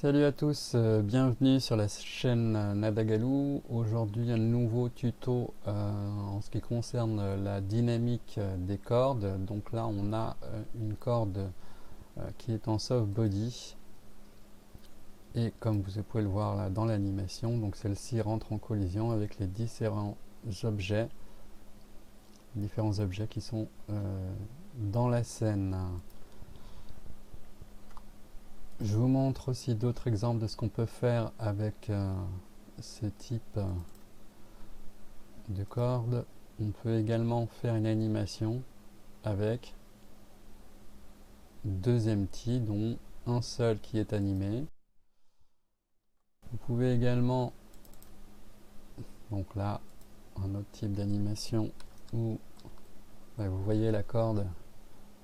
Salut à tous, bienvenue sur la chaîne Nadagalou. Aujourd'hui un nouveau tuto en ce qui concerne la dynamique des cordes. Donc là on a une corde qui est en soft body et comme vous pouvez le voir là dans l'animation, donc celle-ci rentre en collision avec les objets, différents objets qui sont dans la scène. Je vous montre aussi d'autres exemples de ce qu'on peut faire avec ce type de corde. On peut également faire une animation avec deux empty, dont un seul qui est animé. Vous pouvez également, donc là, un autre type d'animation où vous voyez la corde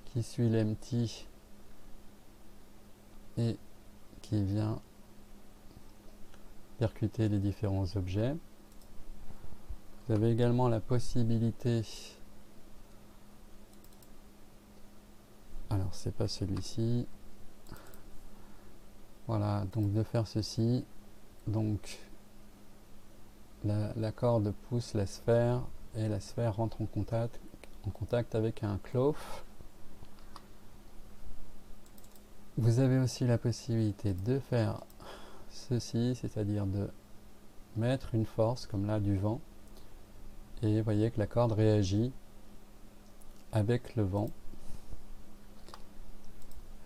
qui suit l'empty et qui vient percuter les différents objets. Vous avez également la possibilité, alors c'est pas celui-ci, voilà, donc de faire ceci. Donc la corde pousse la sphère et la sphère rentre en contact avec un cloth. Vous avez aussi la possibilité de faire ceci, c'est-à-dire de mettre une force comme là du vent, et vous voyez que la corde réagit avec le vent.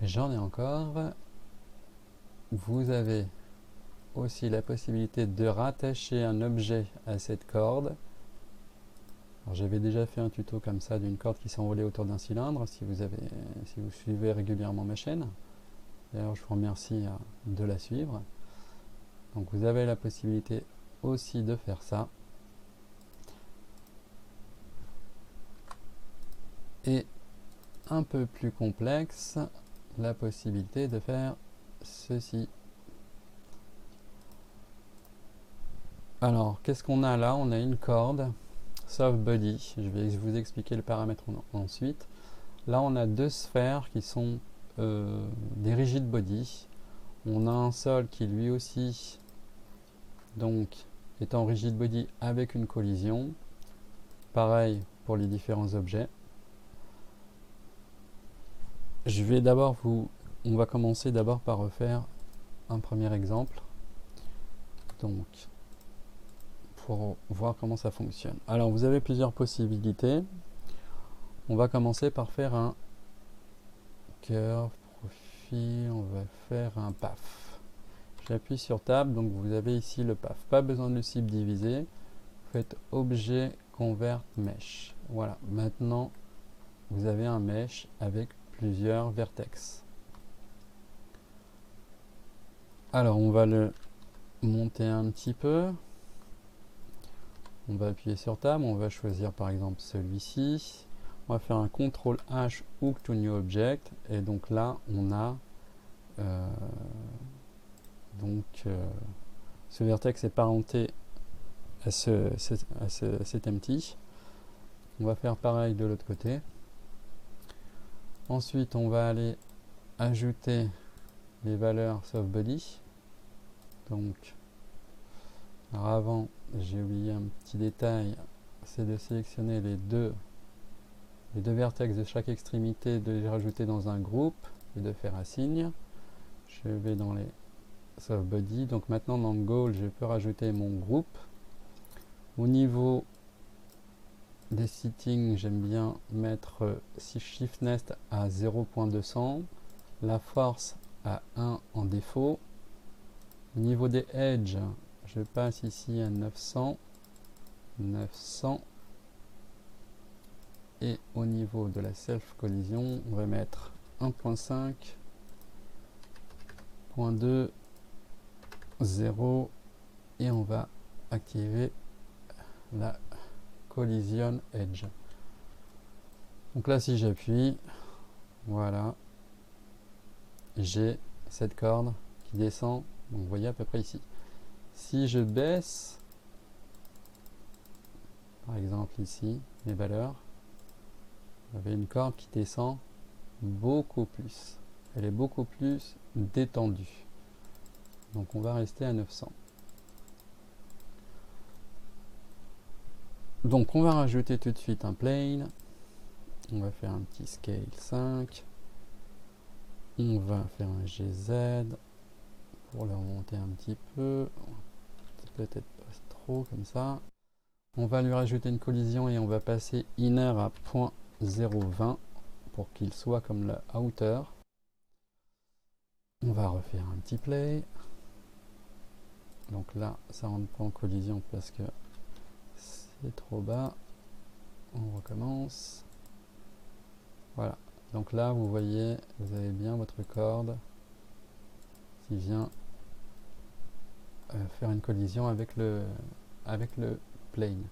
J'en ai encore. Vous avez aussi la possibilité de rattacher un objet à cette corde. J'avais déjà fait un tuto comme ça d'une corde qui s'envolait autour d'un cylindre, si vous suivez régulièrement ma chaîne. D'ailleurs, je vous remercie de la suivre. Donc vous avez la possibilité aussi de faire ça. Et un peu plus complexe, la possibilité de faire ceci. Alors, qu'est-ce qu'on a là? On a une corde soft body. Je vais vous expliquer le paramètre ensuite. Là, on a deux sphères qui sont des rigid body. On a un sol qui lui aussi donc est en rigid body avec une collision. Pareil pour les différents objets. On va commencer d'abord par refaire un premier exemple. Donc, pour voir comment ça fonctionne. Alors, vous avez plusieurs possibilités. On va commencer par faire un curve, profil, on va faire un PAF. J'appuie sur Tab, donc vous avez ici le PAF. Pas besoin de le subdiviser. Vous faites Objet, Convert, Mesh. Voilà, maintenant vous avez un mesh avec plusieurs vertex. Alors, on va le monter un petit peu. On va appuyer sur Tab, on va choisir par exemple celui-ci. On va faire un CTRL H Hook to New Object. Et donc là, on a ce vertex est parenté à cet empty. On va faire pareil de l'autre côté. Ensuite, on va aller ajouter les valeurs soft body. Donc, alors avant, j'ai oublié un petit détail, c'est de sélectionner les deux vertex de chaque extrémité, de les rajouter dans un groupe et de faire assign. Je vais dans les soft body. Donc maintenant dans goal, je peux rajouter mon groupe. Au niveau des settings, j'aime bien mettre shiftness à 0.200, la force à 1 en défaut. Au niveau des edges, je passe ici à 900, et au niveau de la self collision, on va mettre 1.5, 0.2, 0, et on va activer la collision edge. Donc là, si j'appuie, voilà, j'ai cette corde qui descend. Donc vous voyez à peu près ici. Si je baisse, par exemple ici, les valeurs, vous avez une corde qui descend beaucoup plus. Elle est beaucoup plus détendue. Donc on va rester à 900. Donc on va rajouter tout de suite un plane. On va faire un petit scale 5. On va faire un GZ pour le remonter un petit peu. Peut-être pas trop comme ça. On va lui rajouter une collision et on va passer inner à 0.020 pour qu'il soit comme le outer. On va refaire un petit play. Donc là, ça rentre pas en collision parce que c'est trop bas. On recommence. Voilà. Donc là, vous voyez, vous avez bien votre corde qui vient faire une collision avec le plane.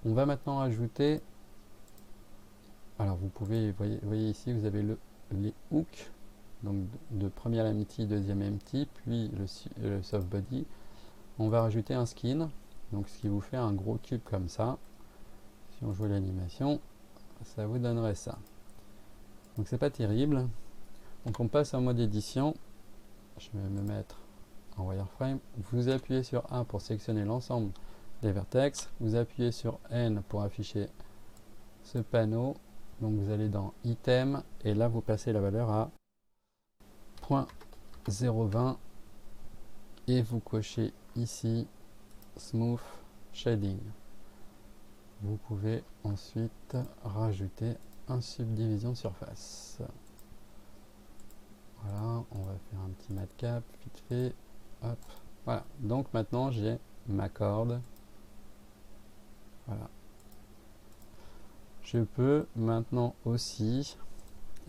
On va maintenant ajouter, alors vous pouvez, voyez ici, vous avez les hooks, donc de première empty, deuxième empty, puis le soft body. On va rajouter un skin, donc ce qui vous fait un gros cube comme ça. Si on jouait l'animation, ça vous donnerait ça. Donc c'est pas terrible. Donc on passe en mode édition. Je vais me mettre en wireframe. Vous appuyez sur A pour sélectionner l'ensemble des vertex. Vous appuyez sur N pour afficher ce panneau. Donc vous allez dans item et là vous passez la valeur à 0.020 et vous cochez ici Smooth Shading. Vous pouvez ensuite rajouter un subdivision de surface. Voilà, on va faire un petit matcap vite fait. Hop, voilà. Donc maintenant j'ai ma corde. Voilà. Je peux maintenant aussi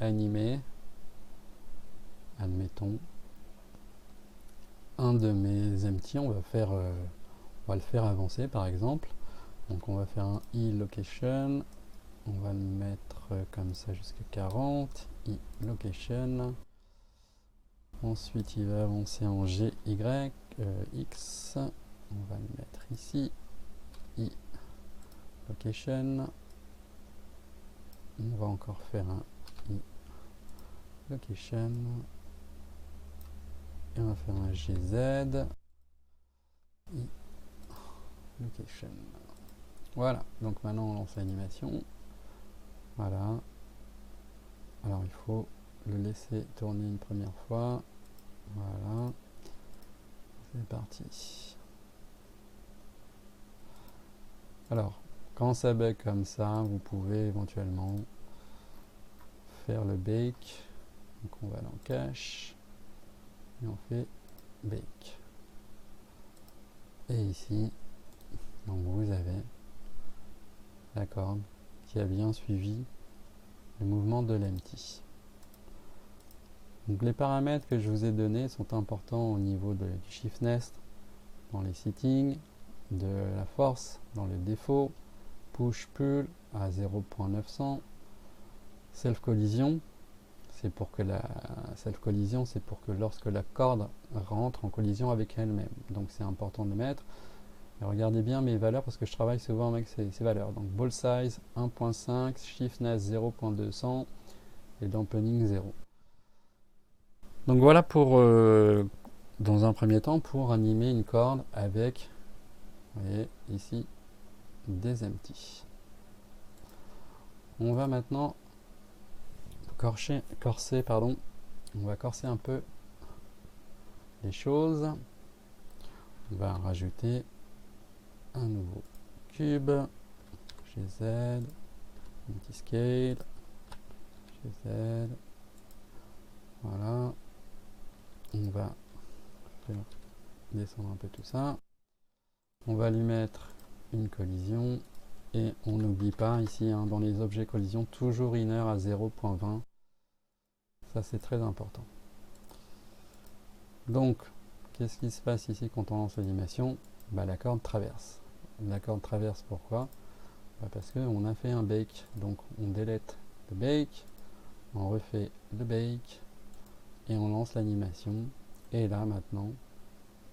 animer, admettons, un de mes empty. On va le faire avancer par exemple. Donc on va faire un e-location. On va le mettre comme ça jusqu'à 40. E-location. Ensuite, il va avancer en G, Y, X. On va le mettre ici. I, location. On va encore faire un I, location. Et on va faire un GZ. I, location. Voilà. Donc maintenant, on lance l'animation. Voilà. Alors, il faut le laisser tourner une première fois. Voilà. C'est parti. Alors, quand ça bug comme ça, vous pouvez éventuellement faire le bake. Donc on va dans cache et on fait bake. Et ici, donc vous avez la corde qui a bien suivi le mouvement de l'empty. Donc les paramètres que je vous ai donnés sont importants au niveau du shiftness dans les settings, de la force dans les défauts, push pull à 0.900, self collision, c'est pour que lorsque la corde rentre en collision avec elle-même. Donc c'est important de le mettre. Et regardez bien mes valeurs parce que je travaille souvent avec ces valeurs. Donc ball size 1.5, shiftness 0.200 et dampening 0. Donc voilà pour dans un premier temps pour animer une corde avec, vous voyez ici, des empty. On va maintenant corser, pardon. On va corser un peu les choses. On va rajouter un nouveau cube, GZ, petit scale, GZ. Voilà. On va faire descendre un peu tout ça. On va lui mettre une collision et on n'oublie pas ici dans les objets collision toujours inner à 0.20. Ça c'est très important. Donc qu'est-ce qui se passe ici quand on lance l'animation? La corde traverse. La corde traverse pourquoi? Parce qu'on a fait un bake. Donc on délète le bake, on refait le bake et on lance l'animation. Et là maintenant,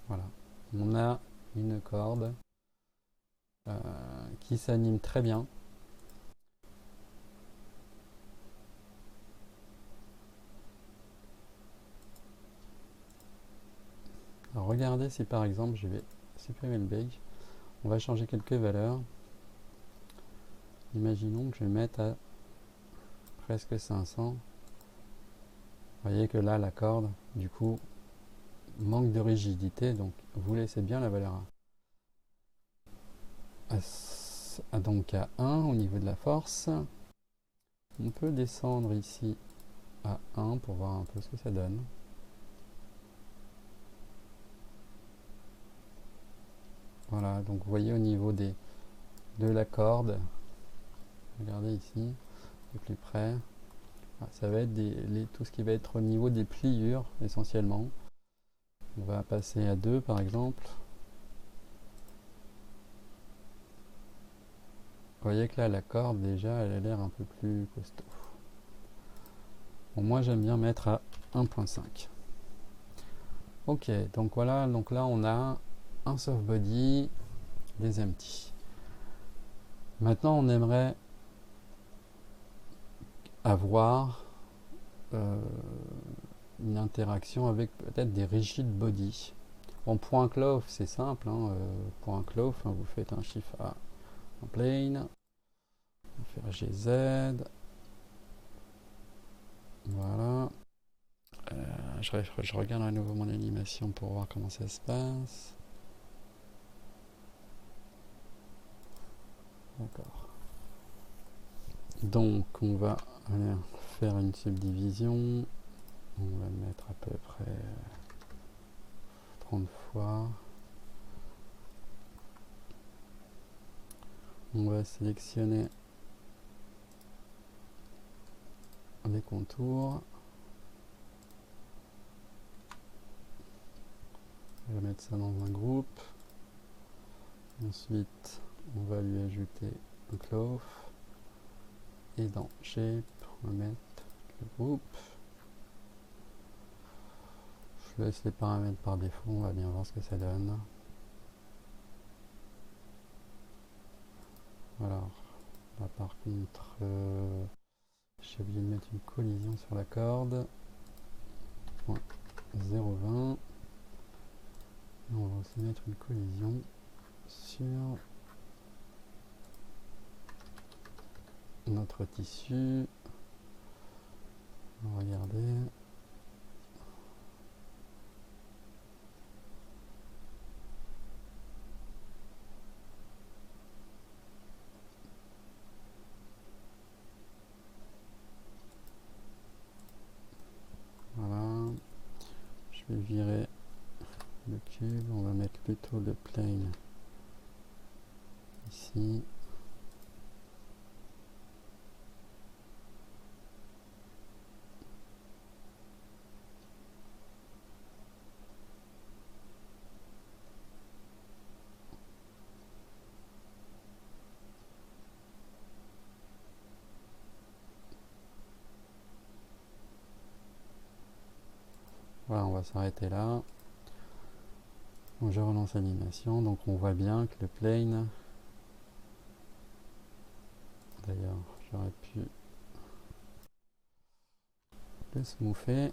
voilà, on a une corde qui s'anime très bien. Alors regardez si par exemple je vais supprimer le bake, on va changer quelques valeurs. Imaginons que je vais mettre à presque 500. Vous voyez que là la corde du coup manque de rigidité, donc vous laissez bien la valeur donc à 1 au niveau de la force. On peut descendre ici à 1 pour voir un peu ce que ça donne. Voilà, donc vous voyez au niveau de la corde, regardez ici, de plus près, ça va être tout ce qui va être au niveau des pliures essentiellement. On va passer à 2 par exemple. Vous voyez que là la corde déjà elle a l'air un peu plus costaud. Bon, moi j'aime bien mettre à 1.5. Ok, donc voilà, donc là on a un soft body, des empty. Maintenant on aimerait avoir une interaction avec peut-être des rigid body. En point clove c'est simple, hein, point clove, hein, vous faites un shift A en plane, on va faire GZ, voilà. Je regarde à nouveau mon animation pour voir comment ça se passe. D'accord. Donc on va aller faire une subdivision. On va mettre à peu près 30 fois. On va sélectionner les contours. On va mettre ça dans un groupe. Ensuite, on va lui ajouter un clove. Et dans Shape, on va mettre le groupe. Je laisse les paramètres par défaut, on va bien voir ce que ça donne. Alors, là par contre, j'ai oublié de mettre une collision sur la corde. 0,20. Et on va aussi mettre une collision sur notre tissu. Regardez. Voilà. Je vais virer le cube. On va mettre plutôt le plane ici. Voilà, on va s'arrêter là. Donc je relance l'animation, donc on voit bien que le plane, d'ailleurs j'aurais pu le smoother,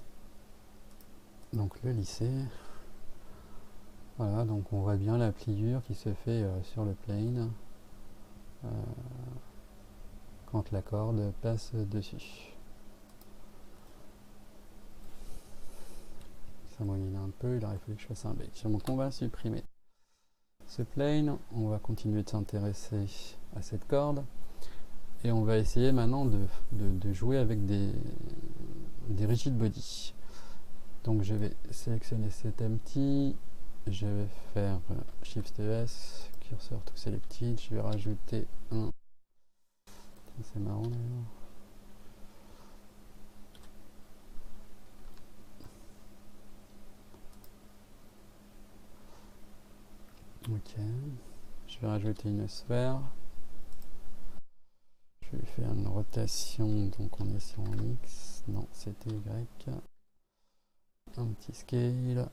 donc le lisser. Voilà, donc on voit bien la pliure qui se fait sur le plane quand la corde passe dessus. Ça moyenne un peu, il aurait fallu que je fasse un bake. Donc on va supprimer ce plane, on va continuer de s'intéresser à cette corde et on va essayer maintenant de jouer avec des rigid body. Donc je vais sélectionner cet empty, je vais faire Shift S, curseur to selected, je vais rajouter un. C'est marrant d'ailleurs. Ok, je vais rajouter une sphère. Je vais faire une rotation, donc on est sur un X, non c'était Y. Un petit scale,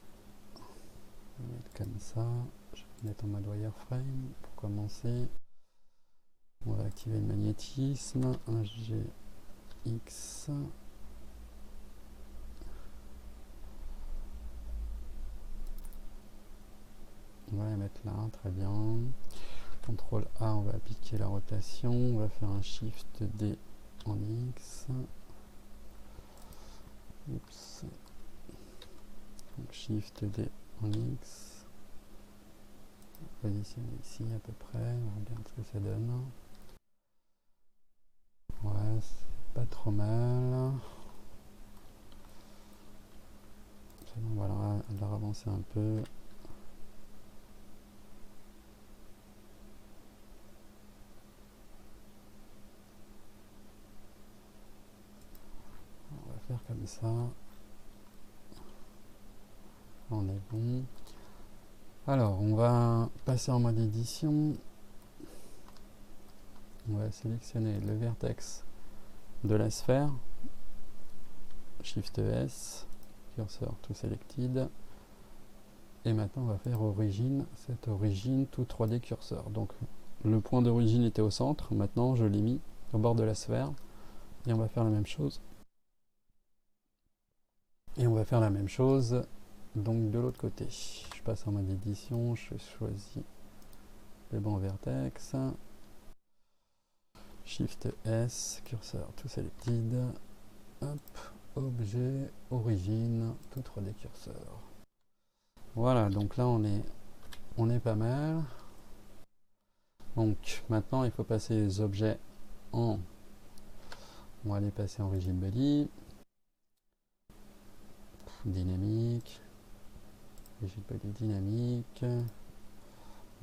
on va mettre comme ça. Je vais mettre en mode wireframe pour commencer. On va activer le magnétisme, un GX. On va la mettre là, très bien. CTRL A, on va appliquer la rotation. On va faire un Shift D en X. Oups. Donc, Shift D en X. Positionner ici à peu près. On regarde ce que ça donne. Ouais, c'est pas trop mal. On va la ravancer un peu. On va faire comme ça. On est bon. Alors, on va passer en mode édition. On va sélectionner le vertex de la sphère. Shift S, cursor to selected. Et maintenant, on va faire origine. Cette origine tout 3D curseur. Donc, le point d'origine était au centre. Maintenant, je l'ai mis au bord de la sphère. Et on va faire la même chose. Et on va faire la même chose donc de l'autre côté. Je passe en mode édition, je choisis le bon vertex, Shift S, curseur to selected, hop, objet, origine, tout 3D curseur. Voilà, donc là on est pas mal. Donc maintenant il faut passer les objets en... On va les passer en rigid body, dynamique, rigid body dynamique.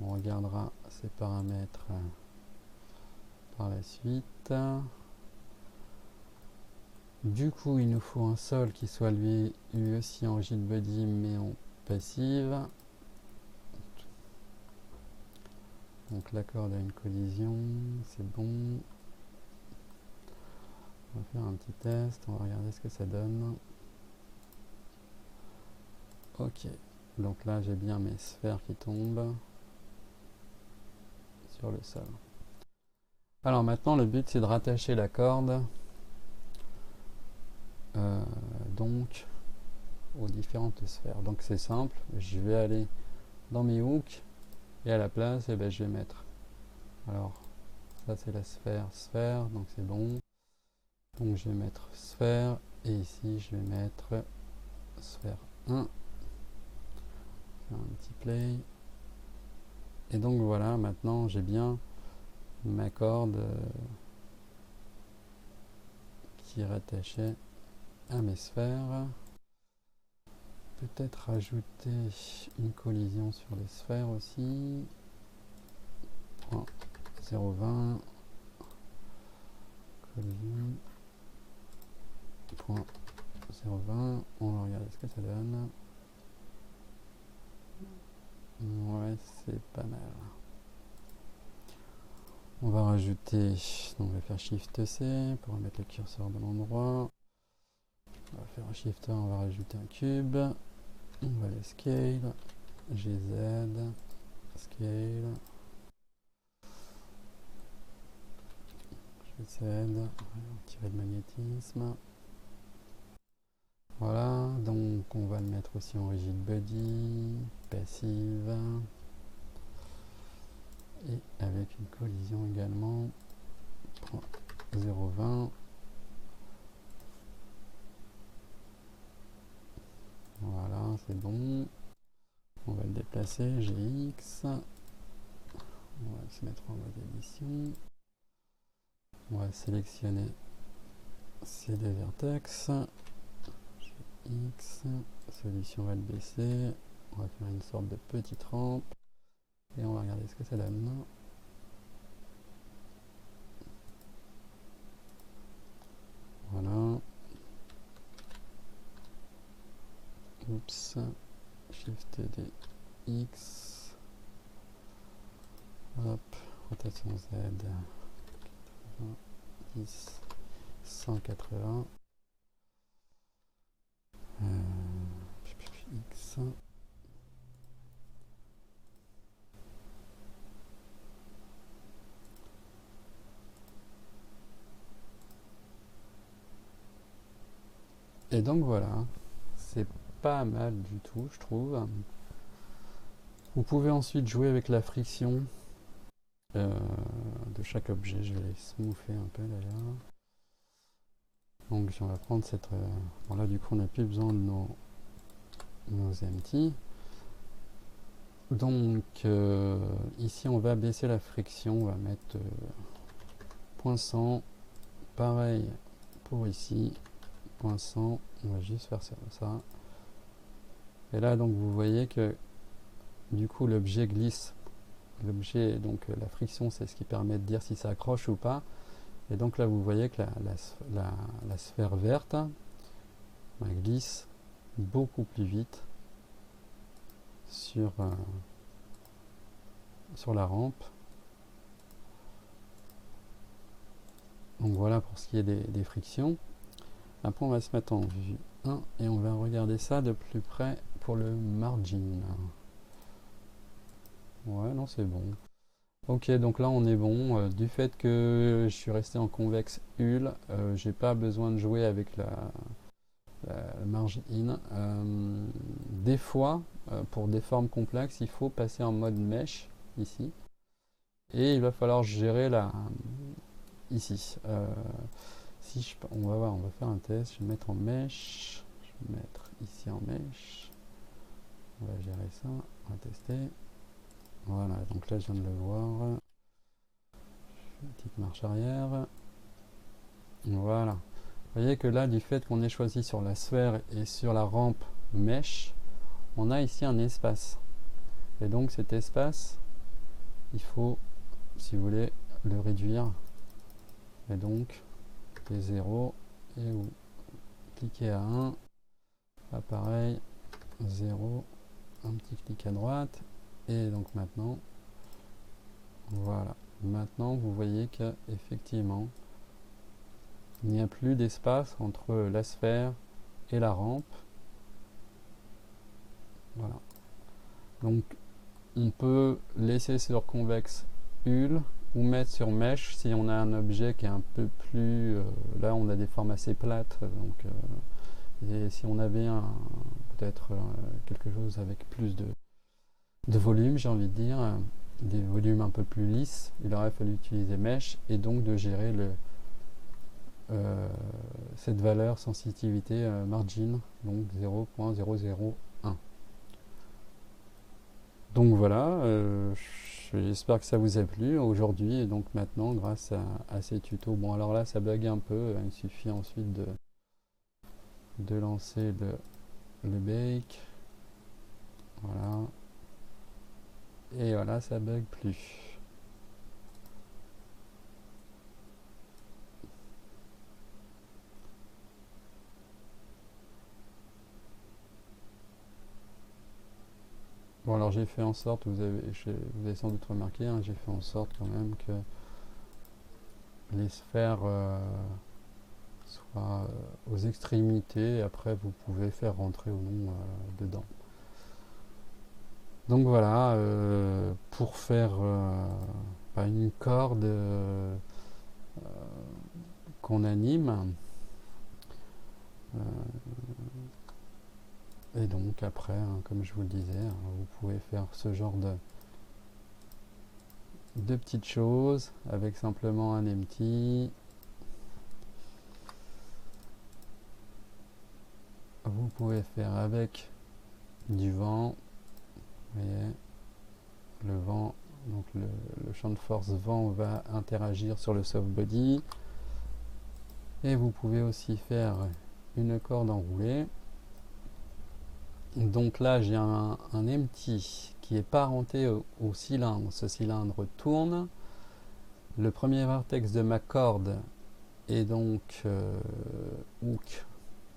On regardera ces paramètres par la suite. Du coup, il nous faut un sol qui soit lui aussi en rigid body mais en passive. Donc l'accord a une collision, c'est bon. On va faire un petit test, on va regarder ce que ça donne. Ok, donc là j'ai bien mes sphères qui tombent sur le sol. Alors maintenant le but c'est de rattacher la corde donc aux différentes sphères. Donc c'est simple, je vais aller dans mes hooks et à la place je vais mettre, alors ça c'est la sphère, donc c'est bon. Donc je vais mettre sphère et ici je vais mettre sphère 1. Faire un petit play. Et donc voilà, maintenant j'ai bien ma corde qui est rattachée à mes sphères. Peut-être rajouter une collision sur les sphères aussi. 0,20 collision. 0,20. On va regarder ce que ça donne. Ouais, c'est pas mal. On va rajouter, donc on va faire Shift C pour remettre le curseur de l'endroit. On va faire un Shift A, on va rajouter un cube. On va aller scale, GZ, scale, GZ, on va tirer le magnétisme. Voilà, donc on va le mettre aussi en rigid body, passive, et avec une collision également, 0,20. Voilà, c'est bon. On va le déplacer, GX. On va se mettre en mode édition. On va sélectionner ces deux vertex. GX. Solution va le baisser. On va faire une sorte de petite rampe. Et on va regarder ce que ça donne. Voilà. Oups. Shift D X. Hop. Rotation Z. 10. 180. X. Et donc voilà, c'est pas mal du tout, je trouve. Vous pouvez ensuite jouer avec la friction de chaque objet. Je vais les smoother un peu d'ailleurs. Donc on va prendre cette... bon là du coup on n'a plus besoin de nos empty. Donc ici on va baisser la friction, on va mettre 0.100. Pareil pour ici, 0.100, on va juste faire ça. Et là donc vous voyez que du coup l'objet glisse. L'objet, donc la friction c'est ce qui permet de dire si ça accroche ou pas. Et donc là vous voyez que la sphère verte glisse beaucoup plus vite sur la rampe. Donc voilà pour ce qui est des frictions. Après on va se mettre en vue 1 et on va regarder ça de plus près pour le margin. Ouais, non, c'est bon. Ok, donc là on est bon. Du fait que je suis resté en convexe hull, j'ai pas besoin de jouer avec la margin in. Des fois, pour des formes complexes, il faut passer en mode mesh ici. Et il va falloir gérer ici. Si on va voir, on va faire un test. Je vais mettre en mesh. Je vais mettre ici en mesh. On va gérer ça. On va tester. Voilà, donc là je viens de le voir. Une petite marche arrière. Voilà. Vous voyez que là, du fait qu'on ait choisi sur la sphère et sur la rampe mesh, on a ici un espace. Et donc cet espace, il faut, si vous voulez, le réduire. Et donc, les 0 et vous cliquez à 1. Là, pareil, 0, un petit clic à droite. Et donc maintenant, voilà. Maintenant, vous voyez qu'effectivement, il n'y a plus d'espace entre la sphère et la rampe. Voilà. Donc, on peut laisser sur convexe hull ou mettre sur mesh si on a un objet qui est un peu plus... là, on a des formes assez plates. Donc, et si on avait peut-être quelque chose avec plus de volume, j'ai envie de dire, des volumes un peu plus lisses, il aurait fallu utiliser mesh et donc de gérer cette valeur sensitivité margin, donc 0.001. Donc voilà, j'espère que ça vous a plu aujourd'hui. Et donc maintenant, grâce à ces tutos, bon alors là ça bug un peu, il suffit ensuite de lancer le bake. Voilà. Et voilà, ça bug plus. Bon alors j'ai fait en sorte, vous avez sans doute remarqué, hein, j'ai fait en sorte quand même que les sphères soient aux extrémités, et après vous pouvez faire rentrer ou non dedans. Donc voilà, pour faire une corde qu'on anime, et donc après, hein, comme je vous le disais, hein, vous pouvez faire ce genre de petites choses avec simplement un empty. Vous pouvez faire avec du vent. Vous voyez, le vent, donc le champ de force vent va interagir sur le soft body. Et vous pouvez aussi faire une corde enroulée. Donc là j'ai un empty qui est parenté au cylindre. Ce cylindre tourne. Le premier vertex de ma corde est donc hook,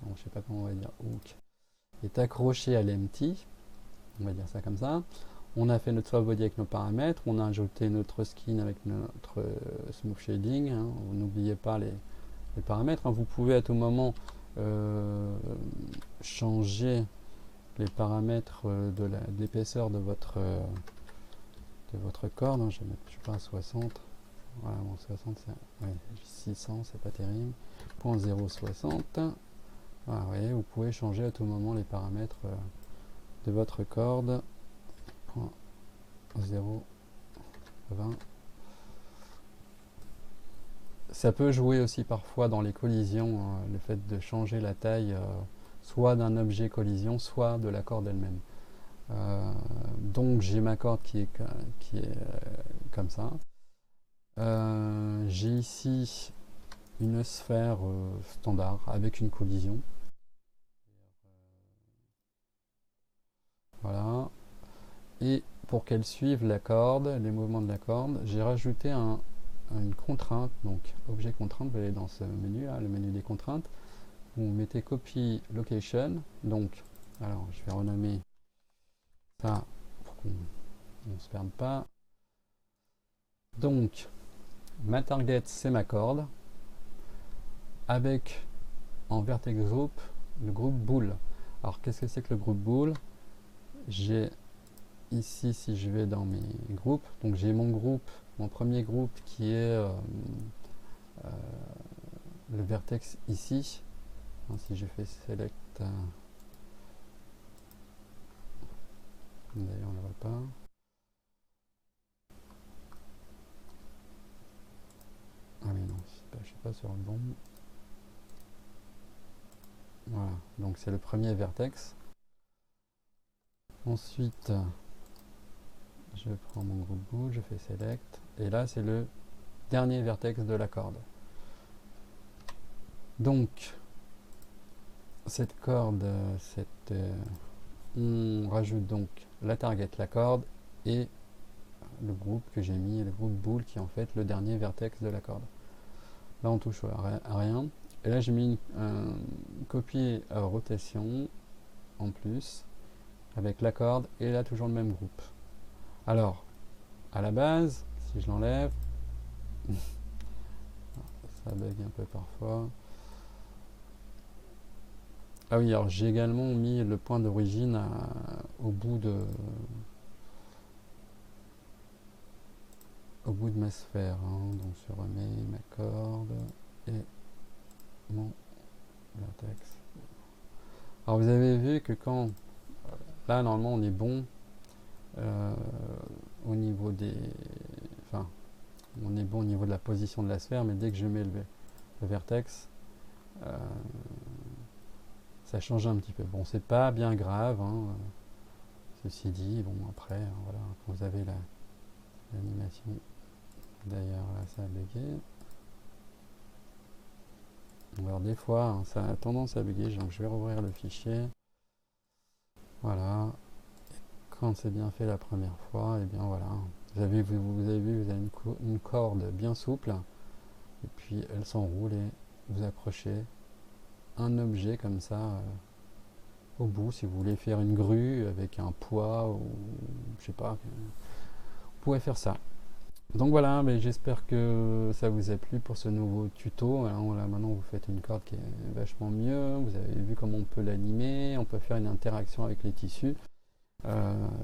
bon, je sais pas comment on va dire hook, est accroché à l'empty. On va dire ça comme ça. On a fait notre soft body avec nos paramètres. On a ajouté notre skin avec notre smooth shading. Hein. N'oubliez pas les paramètres. Hein. Vous pouvez à tout moment changer les paramètres de l'épaisseur de votre corde. Hein. Je vais mettre, je sais pas, 60. Voilà, bon, 60, ouais, 600, c'est pas terrible. 0.060. Voilà, vous voyez, vous pouvez changer à tout moment les paramètres de votre corde. 0, 20. Ça peut jouer aussi parfois dans les collisions, le fait de changer la taille soit d'un objet collision, soit de la corde elle-même. Donc j'ai ma corde qui est comme ça. J'ai ici une sphère standard avec une collision. Voilà. Et pour qu'elle suive la corde, les mouvements de la corde, j'ai rajouté une contrainte, donc objet contrainte, vous allez dans ce menu là, le menu des contraintes, vous mettez copy location, donc, alors je vais renommer ça pour qu'on ne se perde pas. Donc, ma target c'est ma corde, avec en vertex group le groupe bool. Alors qu'est-ce que c'est que le groupe bool? J'ai ici, si je vais dans mes groupes, donc j'ai mon groupe, mon premier groupe qui est le vertex ici. Si je fais select, d'ailleurs on ne le voit pas. Ah oui non, je suis pas sur le bon. Voilà, donc c'est le premier vertex. Ensuite, je prends mon groupe bool, je fais select, et là c'est le dernier vertex de la corde. Donc, cette corde, on rajoute donc la target, la corde, et le groupe que j'ai mis, le groupe bool qui est en fait le dernier vertex de la corde. Là on touche à rien. Et là j'ai mis un copier rotation en plus avec la corde et là toujours le même groupe. Alors à la base, si je l'enlève, ça bug un peu parfois. Ah oui, alors j'ai également mis le point d'origine au bout de ma sphère, hein. Donc je remets ma corde et mon vertex. Alors vous avez vu que quand là normalement on est bon au niveau des, enfin on est bon au niveau de la position de la sphère, mais dès que je mets le vertex, ça change un petit peu. Bon, c'est pas bien grave, hein, ceci dit. Bon, après, voilà, quand vous avez l'animation, d'ailleurs là ça a bugué. Alors des fois, hein, ça a tendance à buguer, donc je vais rouvrir le fichier. Voilà. Et quand c'est bien fait la première fois, et bien voilà. Vous avez vu, vous avez une corde bien souple, et puis elle s'enroule et vous accrochez un objet comme ça au bout, si vous voulez faire une grue avec un poids ou je sais pas, vous pouvez faire ça. Donc voilà, mais j'espère que ça vous a plu pour ce nouveau tuto. Alors là, maintenant vous faites une corde qui est vachement mieux, vous avez vu comment on peut l'animer, on peut faire une interaction avec les tissus.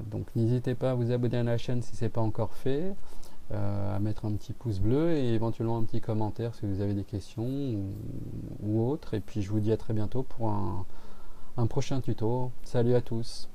Donc n'hésitez pas à vous abonner à la chaîne si ce n'est pas encore fait, à mettre un petit pouce bleu et éventuellement un petit commentaire si vous avez des questions ou autres. Et puis je vous dis à très bientôt pour un prochain tuto. Salut à tous!